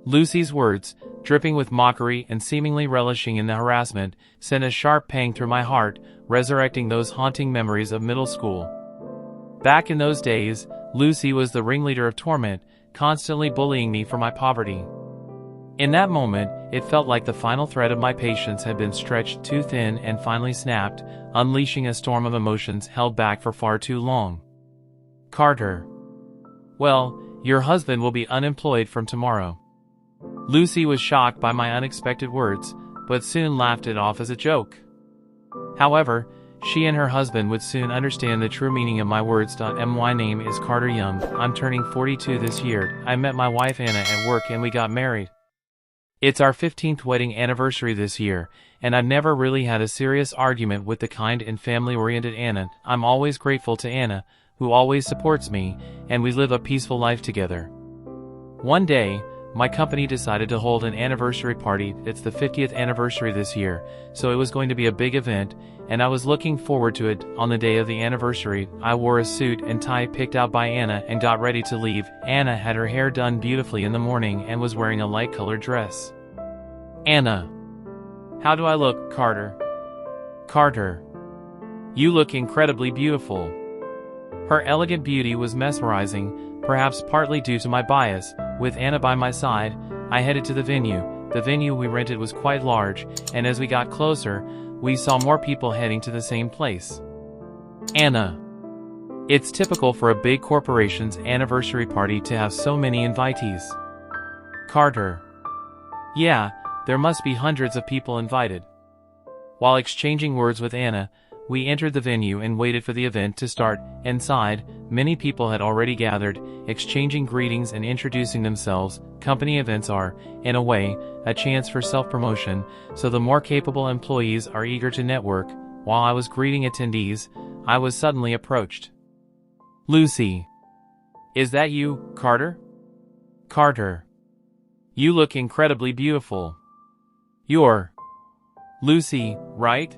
Lucy's words, dripping with mockery and seemingly relishing in the harassment, sent a sharp pang through my heart, resurrecting those haunting memories of middle school. Back in those days, Lucy was the ringleader of torment, constantly bullying me for my poverty. In that moment, it felt like the final thread of my patience had been stretched too thin and finally snapped, unleashing a storm of emotions held back for far too long. Carter. Well, your husband will be unemployed from tomorrow. Lucy was shocked by my unexpected words, but soon laughed it off as a joke. However, she and her husband would soon understand the true meaning of my words. My name is Carter Young. I'm turning 42 this year. I met my wife Anna at work and we got married. It's our 15th wedding anniversary this year, and I've never really had a serious argument with the kind and family-oriented Anna. I'm always grateful to Anna, who always supports me, and we live a peaceful life together. One day, my company decided to hold an anniversary party. It's the 50th anniversary this year, so it was going to be a big event, and I was looking forward to it. On the day of the anniversary, I wore a suit and tie picked out by Anna and got ready to leave. Anna had her hair done beautifully in the morning and was wearing a light-colored dress. Anna. How do I look, Carter? Carter. You look incredibly beautiful. Her elegant beauty was mesmerizing, perhaps partly due to my bias. With Anna by my side, I headed to the venue. The venue we rented was quite large, and as we got closer, we saw more people heading to the same place. Anna. It's typical for a big corporation's anniversary party to have so many invitees. Carter. Yeah, there must be hundreds of people invited. While exchanging words with Anna, we entered the venue and waited for the event to start. Inside, many people had already gathered, exchanging greetings and introducing themselves. Company events are, in a way, a chance for self-promotion, so the more capable employees are eager to network. While I was greeting attendees, I was suddenly approached. Lucy. Is that you, Carter? Carter. You look incredibly beautiful. You're Lucy, right?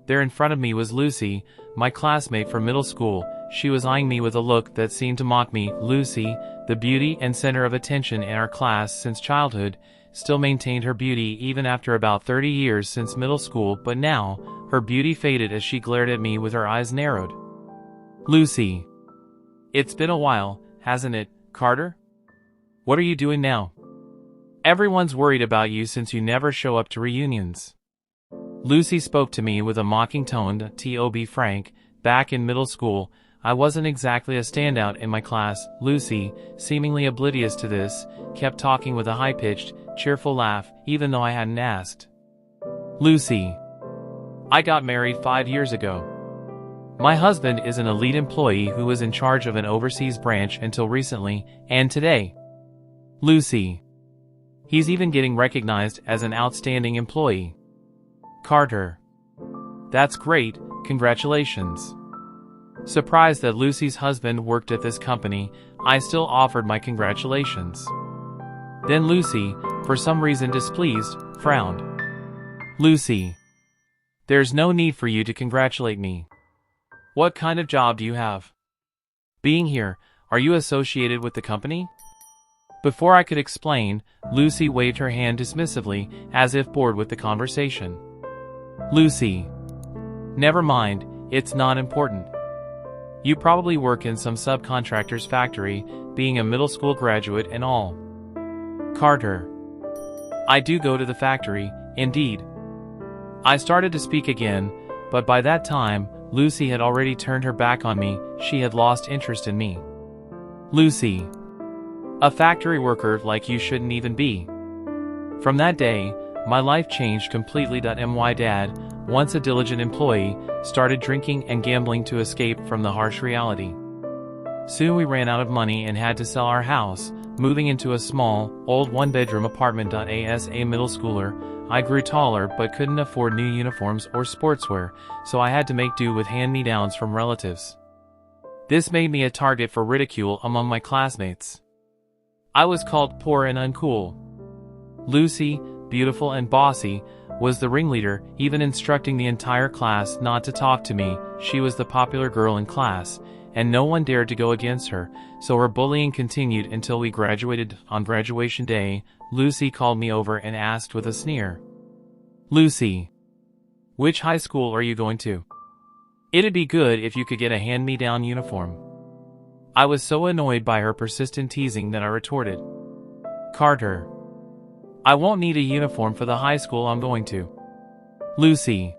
There in front of me was Lucy, my classmate from middle school. She was eyeing me with a look that seemed to mock me. Lucy, the beauty and center of attention in our class since childhood, still maintained her beauty even after about 30 years since middle school, but now, her beauty faded as she glared at me with her eyes narrowed. Lucy. It's been a while, hasn't it, Carter? What are you doing now? Everyone's worried about you since you never show up to reunions. Lucy spoke to me with a mocking tone. To be frank, back in middle school, I wasn't exactly a standout in my class. Lucy, seemingly oblivious to this, kept talking with a high-pitched, cheerful laugh, even though I hadn't asked. Lucy. I got married 5 years ago. My husband is an elite employee who was in charge of an overseas branch until recently, and today. Lucy. He's even getting recognized as an outstanding employee. Carter. That's great, congratulations. Surprised that Lucy's husband worked at this company, I still offered my congratulations. Then Lucy, for some reason displeased, frowned. Lucy. There's no need for you to congratulate me. What kind of job do you have? Being here, are you associated with the company? Before I could explain, Lucy waved her hand dismissively, as if bored with the conversation. Lucy. Never mind, it's not important. You probably work in some subcontractor's factory, being a middle school graduate and all. Carter. I do go to the factory, indeed. I started to speak again, but by that time, Lucy had already turned her back on me. She had lost interest in me. Lucy. A factory worker like you shouldn't even be. From that day, my life changed completely. My dad, once a diligent employee, started drinking and gambling to escape from the harsh reality. Soon we ran out of money and had to sell our house, moving into a small, old one-bedroom apartment. As a middle schooler, I grew taller but couldn't afford new uniforms or sportswear, so I had to make do with hand-me-downs from relatives. This made me a target for ridicule among my classmates. I was called poor and uncool. Lucy, beautiful and bossy, was the ringleader, even instructing the entire class not to talk to me. She was the popular girl in class, and no one dared to go against her, so her bullying continued until we graduated. On graduation day, Lucy called me over and asked with a sneer, "Lucy, which high school are you going to? It'd be good if you could get a hand-me-down uniform." I was so annoyed by her persistent teasing that I retorted, "Carter, I won't need a uniform for the high school I'm going to." Lucy,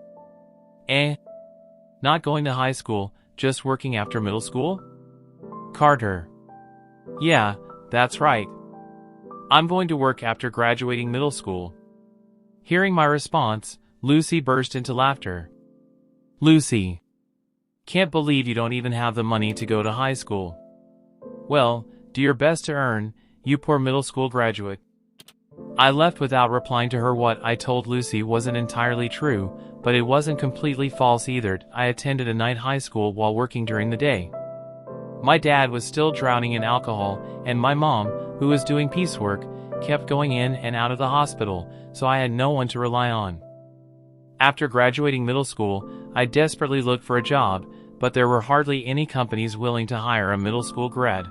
not going to high school, just working after middle school? Carter, yeah, that's right. I'm going to work after graduating middle school. Hearing my response, Lucy burst into laughter. Lucy, can't believe you don't even have the money to go to high school. Well, do your best to earn, you poor middle school graduate. I left without replying to her. What I told Lucy wasn't entirely true, but it wasn't completely false either. I attended a night high school while working during the day. My dad was still drowning in alcohol, and my mom, who was doing piecework, kept going in and out of the hospital, so I had no one to rely on. After graduating middle school, I desperately looked for a job, but there were hardly any companies willing to hire a middle school grad.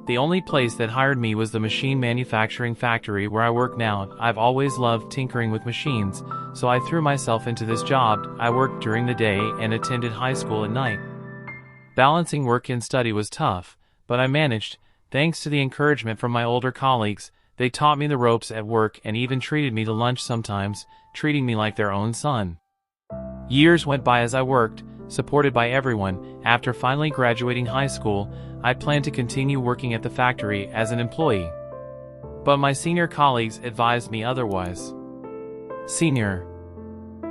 The only place that hired me was the machine manufacturing factory where I work now. I've always loved tinkering with machines, so I threw myself into this job. I worked during the day and attended high school at night. Balancing work and study was tough, but I managed, thanks to the encouragement from my older colleagues. They taught me the ropes at work and even treated me to lunch sometimes, treating me like their own son. Years went by as I worked, supported by everyone. After finally graduating high school, I planned to continue working at the factory as an employee. But my senior colleagues advised me otherwise. Senior,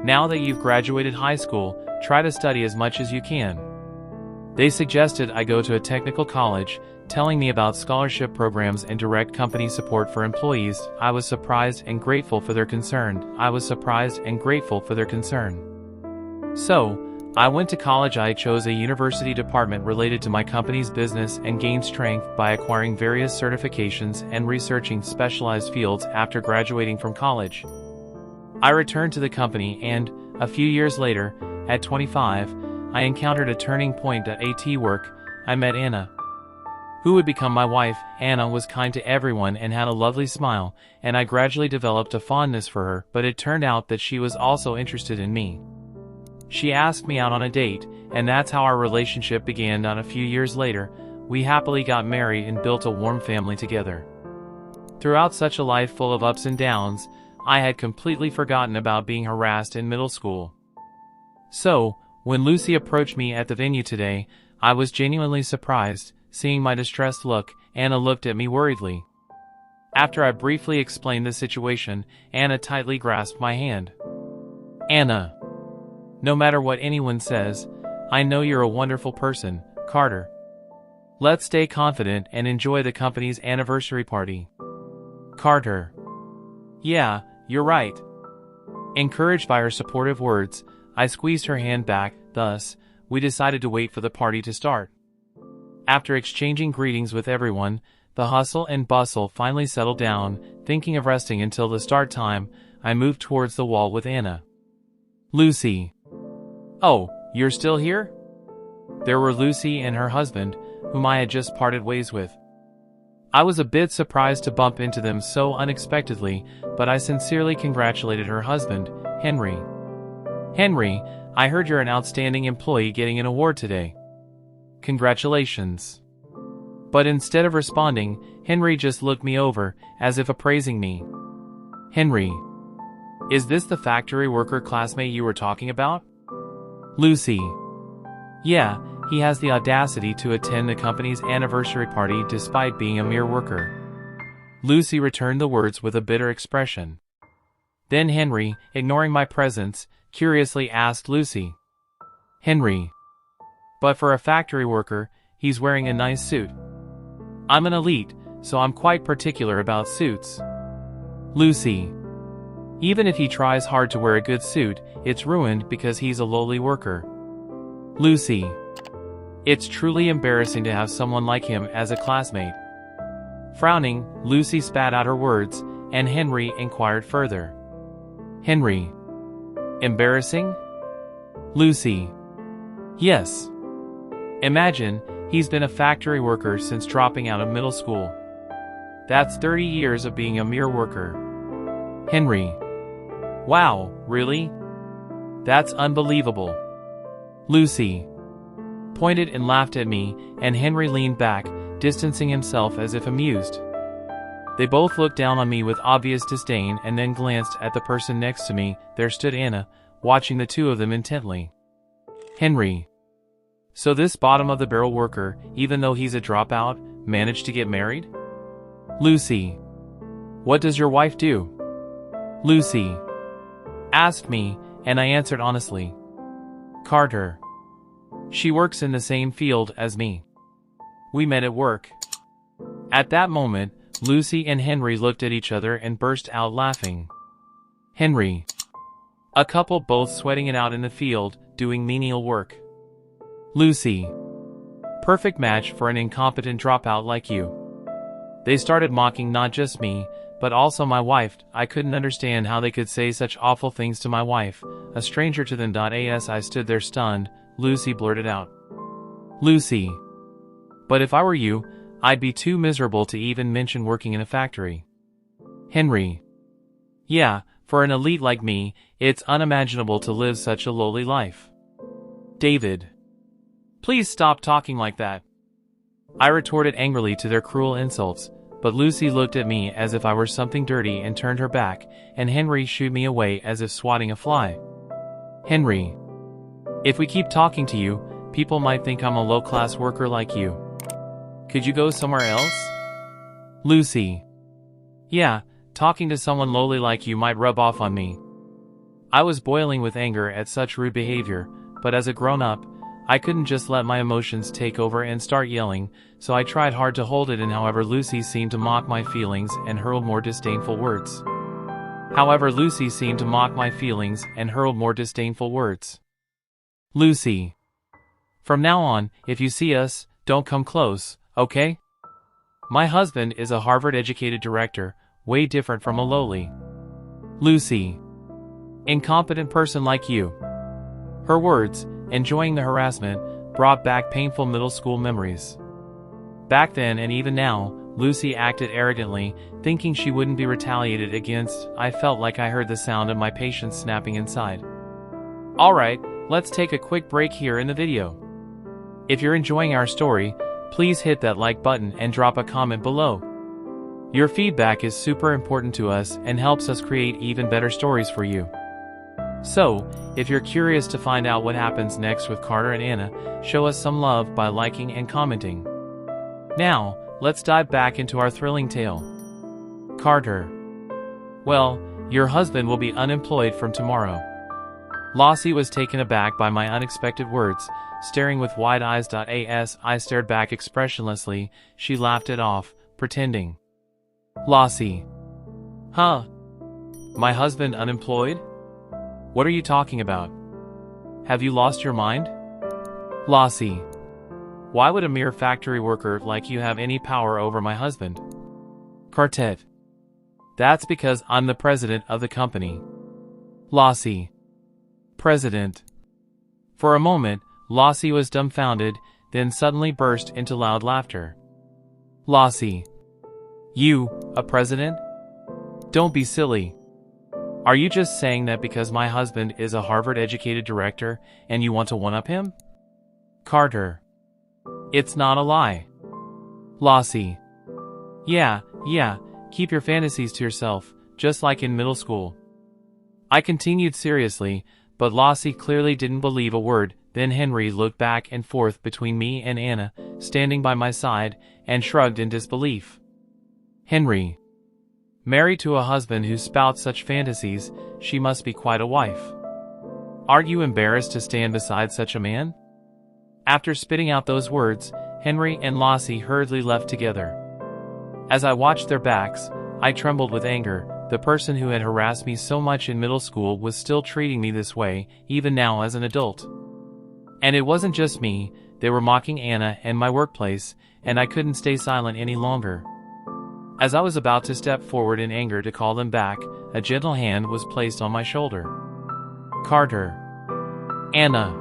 now that you've graduated high school, try to study as much as you can. They suggested I go to a technical college, telling me about scholarship programs and direct company support for employees. I was surprised and grateful for their concern. So, I went to college. I chose a university department related to my company's business and gained strength by acquiring various certifications and researching specialized fields. After graduating from college, I returned to the company and, a few years later, at 25, I encountered a turning point at work. I met Anna, who would become my wife. Anna was kind to everyone and had a lovely smile, and I gradually developed a fondness for her, but it turned out that she was also interested in me. She asked me out on a date, and that's how our relationship began. A few years later, we happily got married and built a warm family together. Throughout such a life full of ups and downs, I had completely forgotten about being harassed in middle school. So, when Lucy approached me at the venue today, I was genuinely surprised. Seeing my distressed look, Anna looked at me worriedly. After I briefly explained the situation, Anna tightly grasped my hand. Anna, no matter what anyone says, I know you're a wonderful person, Carter. Let's stay confident and enjoy the company's anniversary party. Carter. Yeah, you're right. Encouraged by her supportive words, I squeezed her hand back. Thus, we decided to wait for the party to start. After exchanging greetings with everyone, the hustle and bustle finally settled down. Thinking of resting until the start time, I moved towards the wall with Anna. Lucy. Oh, you're still here? There were Lucy and her husband, whom I had just parted ways with. I was a bit surprised to bump into them so unexpectedly, but I sincerely congratulated her husband, Henry. Henry, I heard you're an outstanding employee getting an award today. Congratulations. But instead of responding, Henry just looked me over, as if appraising me. Henry, is this the factory worker classmate you were talking about? Lucy. Yeah, he has the audacity to attend the company's anniversary party despite being a mere worker. Lucy returned the words with a bitter expression. Then Henry, ignoring my presence, curiously asked Lucy. Henry. But for a factory worker, he's wearing a nice suit. I'm an elite, so I'm quite particular about suits. Lucy. Even if he tries hard to wear a good suit, it's ruined because he's a lowly worker. Lucy. It's truly embarrassing to have someone like him as a classmate. Frowning, Lucy spat out her words, and Henry inquired further. Henry. Embarrassing? Lucy. Yes. Imagine, he's been a factory worker since dropping out of middle school. That's 30 years of being a mere worker. Henry. Wow, really? That's unbelievable. Lucy pointed and laughed at me, and Henry leaned back, distancing himself as if amused. They both looked down on me with obvious disdain and then glanced at the person next to me. There stood Anna, watching the two of them intently. Henry. So this bottom-of-the-barrel worker, even though he's a dropout, managed to get married? Lucy. What does your wife do? Lucy asked me, and I answered honestly. Carter. She works in the same field as me. We met at work. At that moment, Lucy and Henry looked at each other and burst out laughing. Henry. A couple both sweating it out in the field, doing menial work. Lucy. Perfect match for an incompetent dropout like you. They started mocking not just me, but also my wife. I couldn't understand how they could say such awful things to my wife, a stranger to them. As I stood there stunned, Lucy blurted out. Lucy. But if I were you, I'd be too miserable to even mention working in a factory. Henry. Yeah, for an elite like me, it's unimaginable to live such a lowly life. David. Please stop talking like that. I retorted angrily to their cruel insults, but Lucy looked at me as if I were something dirty and turned her back, and Henry shooed me away as if swatting a fly. Henry. If we keep talking to you, people might think I'm a low-class worker like you. Could you go somewhere else? Lucy. Yeah, talking to someone lowly like you might rub off on me. I was boiling with anger at such rude behavior, but as a grown-up, I couldn't just let my emotions take over and start yelling, so I tried hard to hold it in. However, Lucy seemed to mock my feelings and hurled more disdainful words. Lucy. From now on, if you see us, don't come close, okay? My husband is a Harvard-educated director, way different from a lowly. Lucy. Incompetent person like you. Her words, enjoying the harassment, brought back painful middle school memories. Back then and even now, Lucy acted arrogantly, thinking she wouldn't be retaliated against. I felt like I heard the sound of my patience snapping inside. Alright, let's take a quick break here in the video. If you're enjoying our story, please hit that like button and drop a comment below. Your feedback is super important to us and helps us create even better stories for you. So, if you're curious to find out what happens next with Carter and Anna, show us some love by liking and commenting. Now, let's dive back into our thrilling tale. Carter. Well, your husband will be unemployed from tomorrow. Lucy was taken aback by my unexpected words, staring with wide eyes. As I stared back expressionlessly, she laughed it off, pretending. Lucy. Huh? My husband unemployed? What are you talking about? Have you lost your mind? Lucy. Why would a mere factory worker like you have any power over my husband? Quartet. That's because I'm the president of the company. Lucy. President. For a moment, Lucy was dumbfounded, then suddenly burst into loud laughter. Lucy. You, a president? Don't be silly. Are you just saying that because my husband is a Harvard-educated director and you want to one-up him? Carter. It's not a lie. Lucy. Yeah, keep your fantasies to yourself, just like in middle school. I continued seriously, but Lucy clearly didn't believe a word. Then Henry looked back and forth between me and Anna, standing by my side, and shrugged in disbelief. Henry. Married to a husband who spouts such fantasies, she must be quite a wife. Aren't you embarrassed to stand beside such a man? After spitting out those words, Henry and Lucy hurriedly left together. As I watched their backs, I trembled with anger. The person who had harassed me so much in middle school was still treating me this way, even now as an adult. And it wasn't just me, they were mocking Anna and my workplace, and I couldn't stay silent any longer. As I was about to step forward in anger to call them back, a gentle hand was placed on my shoulder. Carter. Anna.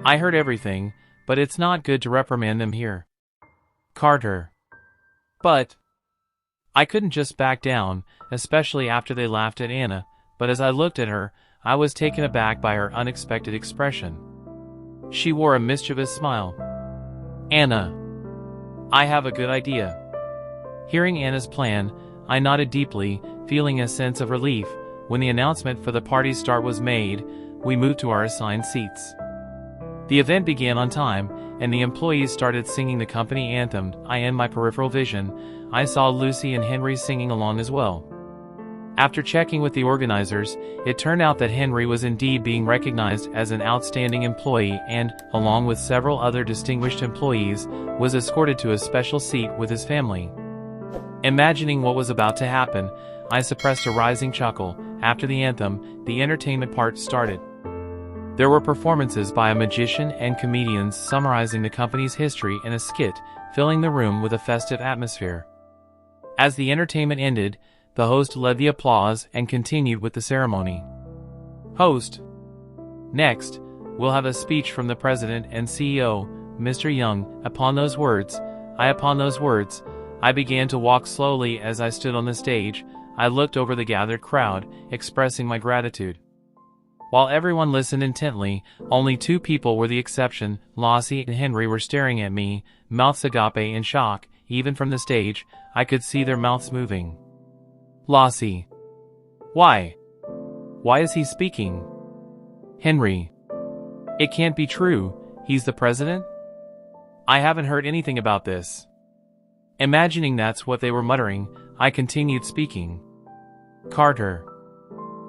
I heard everything, but it's not good to reprimand them here. Carter. But I couldn't just back down, especially after they laughed at Anna, but as I looked at her, I was taken aback by her unexpected expression. She wore a mischievous smile. Anna. I have a good idea. Hearing Anna's plan, I nodded deeply, feeling a sense of relief. When the announcement for the party's start was made, we moved to our assigned seats. The event began on time, and the employees started singing the company anthem. In my peripheral vision, I saw Lucy and Henry singing along as well. After checking with the organizers, it turned out that Henry was indeed being recognized as an outstanding employee and, along with several other distinguished employees, was escorted to a special seat with his family. Imagining what was about to happen, I suppressed a rising chuckle. After the anthem, the entertainment part started. There were performances by a magician and comedians summarizing the company's history in a skit, filling the room with a festive atmosphere. As the entertainment ended, the host led the applause and continued with the ceremony. Host. Next, we'll have a speech from the President and CEO, Mr. Young. Upon those words, I began to walk slowly as I stood on the stage. I looked over the gathered crowd, expressing my gratitude. While everyone listened intently, only two people were the exception. Lassie and Henry were staring at me, mouths agape in shock. Even from the stage, I could see their mouths moving. Lassie. Why? Why is he speaking? Henry. It can't be true, he's the president? I haven't heard anything about this. Imagining that's what they were muttering, I continued speaking. Carter.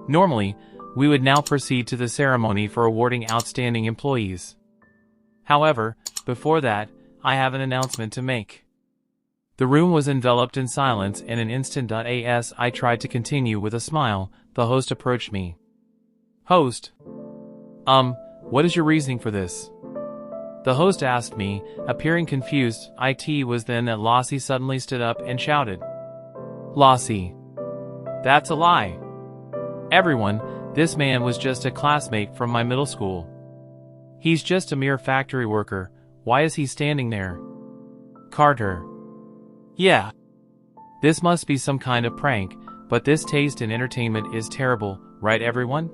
Normally, we would now proceed to the ceremony for awarding outstanding employees. However, before that, I have an announcement to make. The room was enveloped in silence in an instant. As I tried to continue with a smile, the host approached me. Host. What is your reasoning for this? The host asked me, appearing confused. It was then that Lassie suddenly stood up and shouted. Lassie. That's a lie. Everyone, this man was just a classmate from my middle school. He's just a mere factory worker. Why is he standing there? Carter. Yeah. This must be some kind of prank, but this taste in entertainment is terrible, right everyone?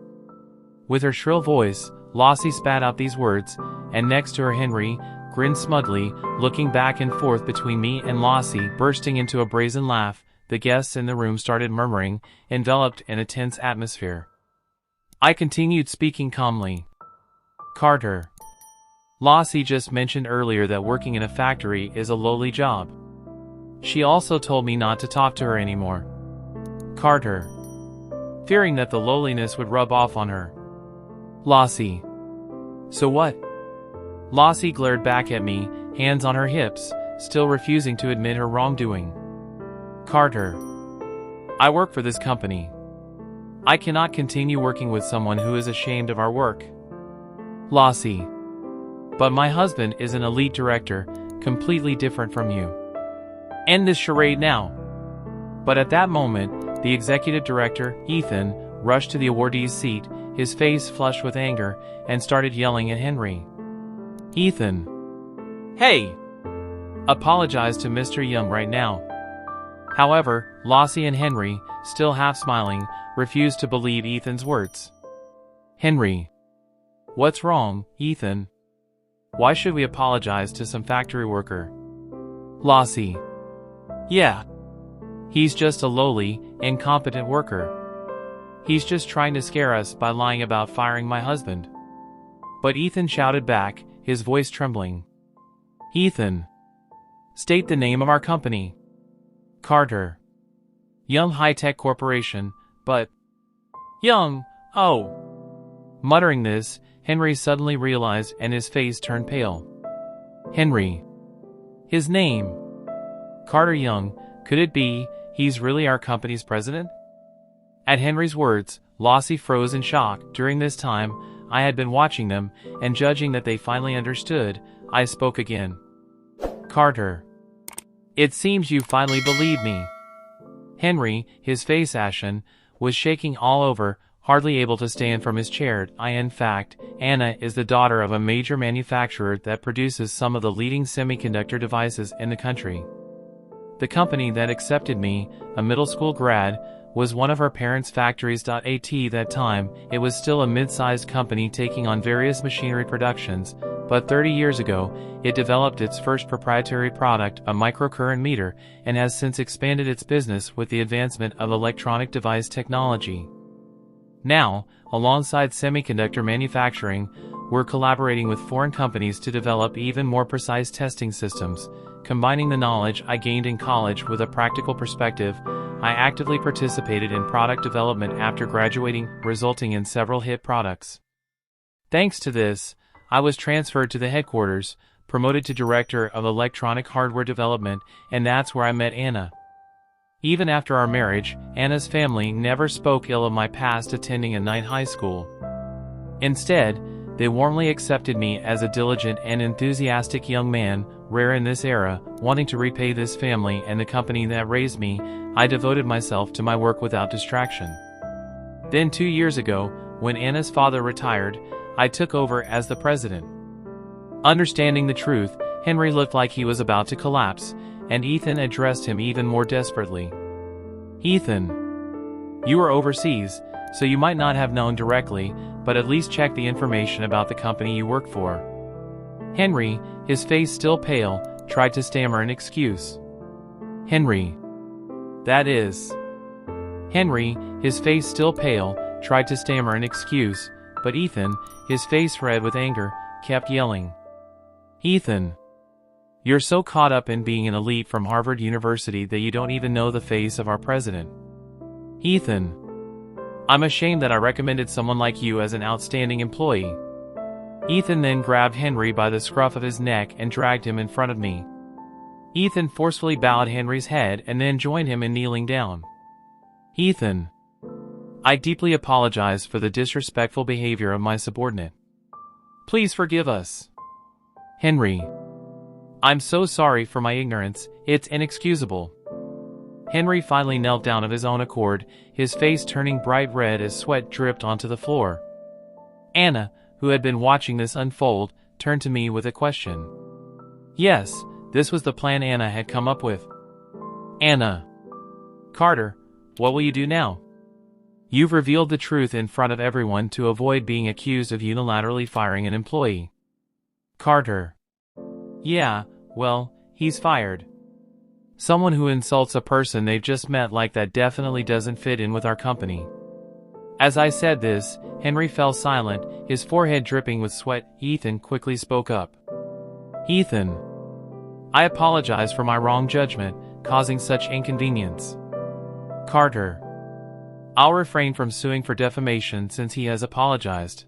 With her shrill voice, Lassie spat out these words, and next to her Henry grinned smugly, looking back and forth between me and Lassie, bursting into a brazen laugh. The guests in the room started murmuring, enveloped in a tense atmosphere. I continued speaking calmly. Carter. Lassie just mentioned earlier that working in a factory is a lowly job. She also told me not to talk to her anymore. Carter. Fearing that the lowliness would rub off on her. Lassie. So what? Lassie glared back at me, hands on her hips, still refusing to admit her wrongdoing. Carter. I work for this company. I cannot continue working with someone who is ashamed of our work. Lassie. But my husband is an elite director, completely different from you. End this charade now. But at that moment, the executive director, Ethan, rushed to the awardee's seat, his face flushed with anger, and started yelling at Henry. Ethan. Hey! Apologize to Mr. Young right now. However, Lassie and Henry, still half smiling, refused to believe Ethan's words. Henry. What's wrong, Ethan? Why should we apologize to some factory worker? Lassie. Yeah. He's just a lowly, incompetent worker. He's just trying to scare us by lying about firing my husband. But Ethan shouted back, his voice trembling. Ethan. State the name of our company. Carter. Young High-Tech Corporation, but... Young, oh. Muttering this, Henry suddenly realized and his face turned pale. Henry. His name. Carter Young, could it be, he's really our company's president? At Henry's words, Lassie froze in shock. During this time, I had been watching them, and judging that they finally understood, I spoke again. Carter. It seems you finally believe me. Henry, his face ashen, was shaking all over, hardly able to stand from his chair. In fact, Anna is the daughter of a major manufacturer that produces some of the leading semiconductor devices in the country. The company that accepted me, a middle school grad, was one of her parents' factories. At that time, it was still a mid-sized company taking on various machinery productions, but 30 years ago, it developed its first proprietary product, a microcurrent meter, and has since expanded its business with the advancement of electronic device technology. Now, alongside semiconductor manufacturing, we're collaborating with foreign companies to develop even more precise testing systems. Combining the knowledge I gained in college with a practical perspective, I actively participated in product development after graduating, resulting in several hit products. Thanks to this, I was transferred to the headquarters, promoted to Director of Electronic Hardware Development, and that's where I met Anna. Even after our marriage, Anna's family never spoke ill of my past attending a night high school. Instead, they warmly accepted me as a diligent and enthusiastic young man, rare in this era. Wanting to repay this family and the company that raised me, I devoted myself to my work without distraction. Then 2 years ago, when Anna's father retired, I took over as the president. Understanding the truth, Henry looked like he was about to collapse, and Ethan addressed him even more desperately. "Ethan, you were overseas, so you might not have known directly, but at least check the information about the company you work for." Henry, his face still pale, tried to stammer an excuse. Henry, his face still pale, tried to stammer an excuse, but Ethan, his face red with anger, kept yelling. "Ethan, you're so caught up in being an elite from Harvard University that you don't even know the face of our president. Ethan, I'm ashamed that I recommended someone like you as an outstanding employee." Ethan then grabbed Henry by the scruff of his neck and dragged him in front of me. Ethan forcefully bowed Henry's head and then joined him in kneeling down. "Ethan, I deeply apologize for the disrespectful behavior of my subordinate. Please forgive us." "Henry, I'm so sorry for my ignorance, it's inexcusable." Henry finally knelt down of his own accord, his face turning bright red as sweat dripped onto the floor. Anna, who had been watching this unfold, turned to me with a question. Yes, this was the plan Anna had come up with. "Anna. Carter, what will you do now? You've revealed the truth in front of everyone to avoid being accused of unilaterally firing an employee." Carter. "Yeah, well, he's fired. Someone who insults a person they've just met like that definitely doesn't fit in with our company." As I said this, Henry fell silent, his forehead dripping with sweat. Ethan quickly spoke up. "Ethan, I apologize for my wrong judgment, causing such inconvenience." Carter. "I'll refrain from suing for defamation since he has apologized.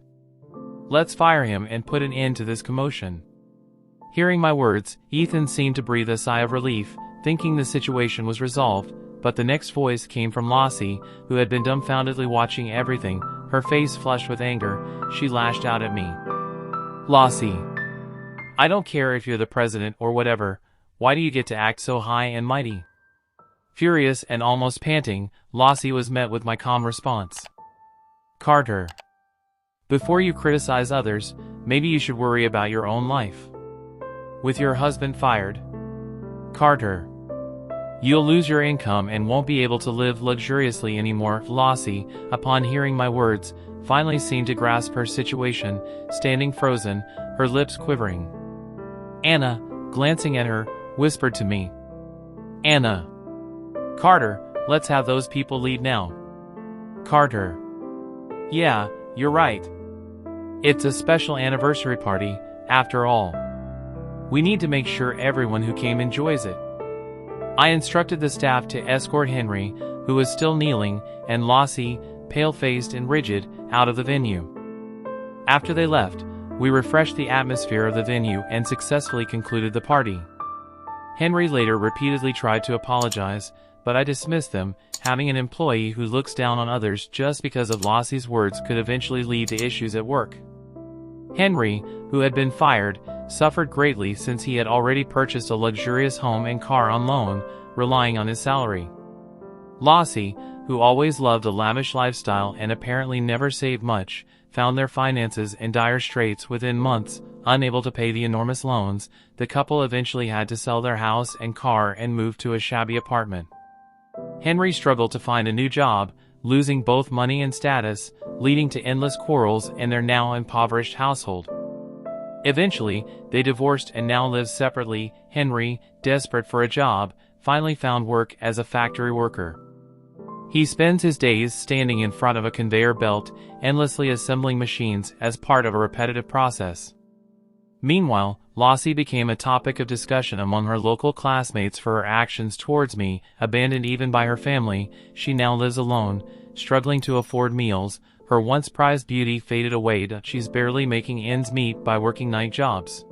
Let's fire him and put an end to this commotion." Hearing my words, Ethan seemed to breathe a sigh of relief, thinking the situation was resolved, but the next voice came from Lossie, who had been dumbfoundedly watching everything, her face flushed with anger. She lashed out at me. "Lossie, I don't care if you're the president or whatever, why do you get to act so high and mighty?" Furious and almost panting, Lossie was met with my calm response. "Carter, before you criticize others, maybe you should worry about your own life. With your husband fired, Carter, you'll lose your income and won't be able to live luxuriously anymore." Lossie, upon hearing my words, finally seemed to grasp her situation, standing frozen, her lips quivering. Anna, glancing at her, whispered to me. "Anna. Carter, let's have those people leave now." Carter. "Yeah, you're right. It's a special anniversary party, after all. We need to make sure everyone who came enjoys it." I instructed the staff to escort Henry, who was still kneeling, and Lossie, pale-faced and rigid, out of the venue. After they left, we refreshed the atmosphere of the venue and successfully concluded the party. Henry later repeatedly tried to apologize, but I dismissed them. Having an employee who looks down on others just because of Lossie's words could eventually lead to issues at work. Henry, who had been fired, suffered greatly since he had already purchased a luxurious home and car on loan, relying on his salary. Lossie, who always loved a lavish lifestyle and apparently never saved much, found their finances in dire straits within months. Unable to pay the enormous loans, the couple eventually had to sell their house and car and move to a shabby apartment. Henry struggled to find a new job, losing both money and status, leading to endless quarrels in their now impoverished household. Eventually, they divorced and now live separately. Henry, desperate for a job, finally found work as a factory worker. He spends his days standing in front of a conveyor belt, endlessly assembling machines as part of a repetitive process. Meanwhile, Lossie became a topic of discussion among her local classmates for her actions towards me. Abandoned even by her family, she now lives alone, struggling to afford meals. Her once prized beauty faded away. She's barely making ends meet by working night jobs.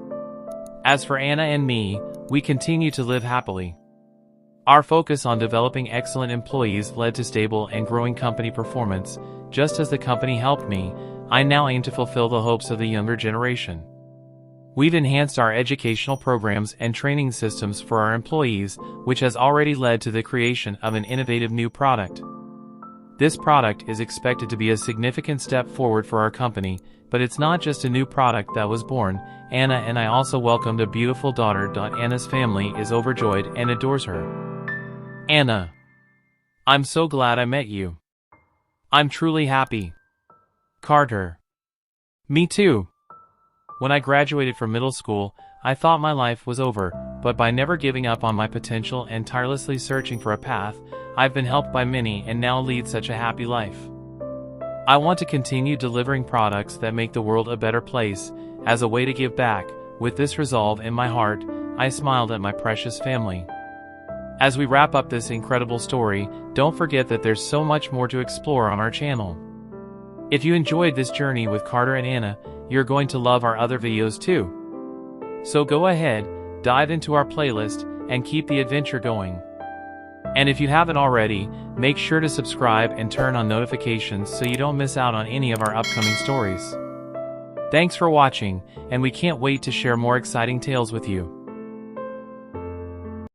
As for Anna and me, we continue to live happily. Our focus on developing excellent employees led to stable and growing company performance. Just as the company helped me, I now aim to fulfill the hopes of the younger generation. We've enhanced our educational programs and training systems for our employees, which has already led to the creation of an innovative new product. This product is expected to be a significant step forward for our company, but it's not just a new product that was born. Anna and I also welcomed a beautiful daughter. Anna's family is overjoyed and adores her. Anna, I'm so glad I met you. I'm truly happy. Carter. Me too. When I graduated from middle school, I thought my life was over, but by never giving up on my potential and tirelessly searching for a path, I've been helped by many and now lead such a happy life. I want to continue delivering products that make the world a better place, as a way to give back. With this resolve in my heart, I smiled at my precious family. As we wrap up this incredible story, don't forget that there's so much more to explore on our channel. If you enjoyed this journey with Carter and Anna, you're going to love our other videos too. So go ahead, dive into our playlist, and keep the adventure going. And if you haven't already, make sure to subscribe and turn on notifications so you don't miss out on any of our upcoming stories. Thanks for watching, and we can't wait to share more exciting tales with you.